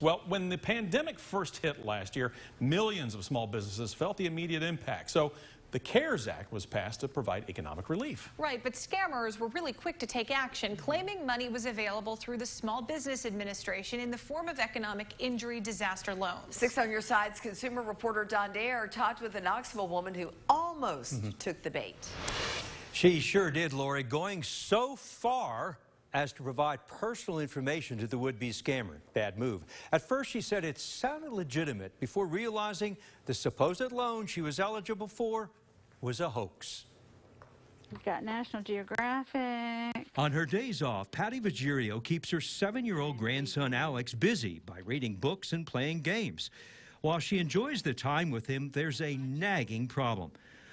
Well, when the pandemic first hit last year, millions of small businesses felt the immediate impact. So the CARES Act was passed to provide economic relief. Right, but scammers were really quick to take action, claiming money was available through the Small Business Administration in the form of economic injury disaster loans. 6 on Your Side's consumer reporter Don Dare talked with a Knoxville woman who almost took the bait. She sure did, Lori, going so far as to provide personal information to the would-be scammer. Bad move. At first, she said it sounded legitimate before realizing the supposed loan she was eligible for was a hoax. We've got National Geographic. On her days off, Patty Vigirio keeps her 7-year-old grandson Alex busy by reading books and playing games. While she enjoys the time with him, there's a nagging problem.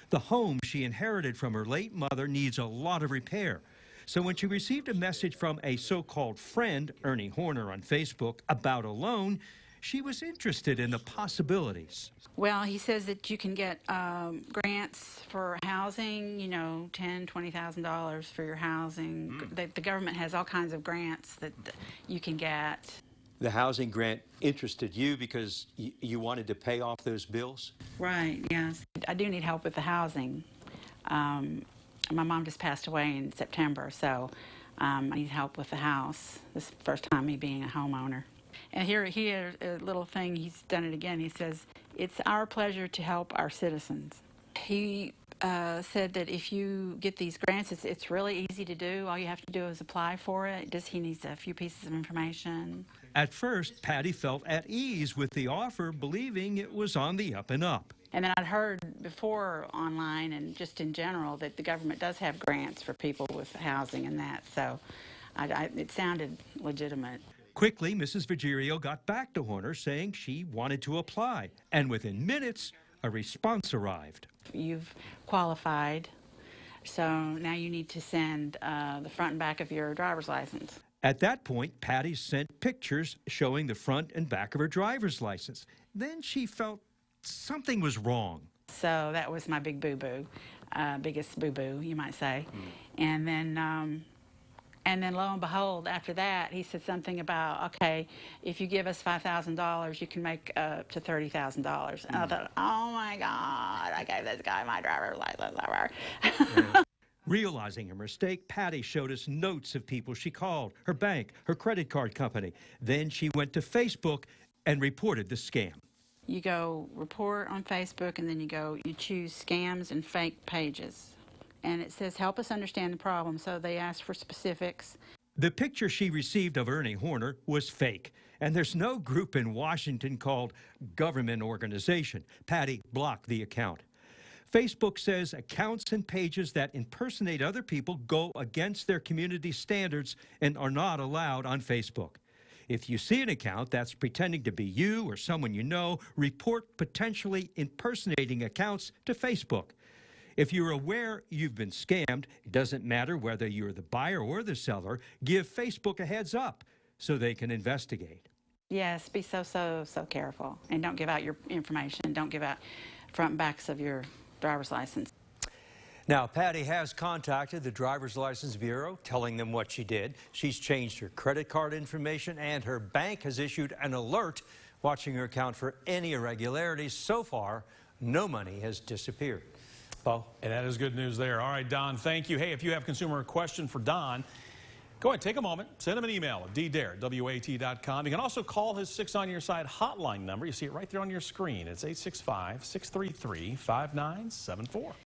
The home she inherited from her late mother needs a lot of repair. So when she received a message from a so-called friend, Ernie Horner, on Facebook about a loan, she was interested in the possibilities. Well, he says that you can get grants for housing, you know, $10,000, $20,000 for your housing. The government has all kinds of grants that you can get. The housing grant interested you because you wanted to pay off those bills? Right, yes. I do need help with the housing. My mom just passed away in September, so I need help with the house. This is the first time me being a homeowner. And here a little thing, he's done it again. He says, it's our pleasure to help our citizens. He said that if you get these grants, it's really easy to do. All you have to do is apply for it. He needs a few pieces of information. At first, Patty felt at ease with the offer, believing it was on the up and up. And then I'd heard before online and just in general that the government does have grants for people with housing and that, so it sounded legitimate. Quickly, Mrs. Vigirio got back to Horner saying she wanted to apply, and within minutes, a response arrived. You've qualified, so now you need to send the front and back of your driver's license. At that point, Patty sent pictures showing the front and back of her driver's license. Then she felt something was wrong. So that was my big boo-boo, biggest boo-boo, you might say. And then lo and behold, after that, he said something about, okay, if you give us $5,000, you can make up to $30,000. And I thought, oh my God, I gave this guy my driver's license. Realizing her mistake, Patty showed us notes of people she called, her bank, her credit card company. Then she went to Facebook and reported the scam. You go report on Facebook, and then you choose scams and fake pages. And it says, help us understand the problem. So they ask for specifics. The picture she received of Ernie Horner was fake. And there's no group in Washington called Government Organization. Patty blocked the account. Facebook says accounts and pages that impersonate other people go against their community standards and are not allowed on Facebook. If you see an account that's pretending to be you or someone you know, report potentially impersonating accounts to Facebook. If you're aware you've been scammed, it doesn't matter whether you're the buyer or the seller, give Facebook a heads up so they can investigate. Yes, be so careful. And don't give out your information. Don't give out front and backs of your driver's license. Now, Patty has contacted the Driver's License Bureau, telling them what she did. She's changed her credit card information, and her bank has issued an alert watching her account for any irregularities. So far, no money has disappeared. Bo? And that is good news there. All right, Don, thank you. Hey, if you have a consumer question for Don, go ahead, take a moment, send him an email at ddare@WATE.com. You can also call his 6 on Your Side hotline number. You see it right there on your screen. It's 865-633-5974.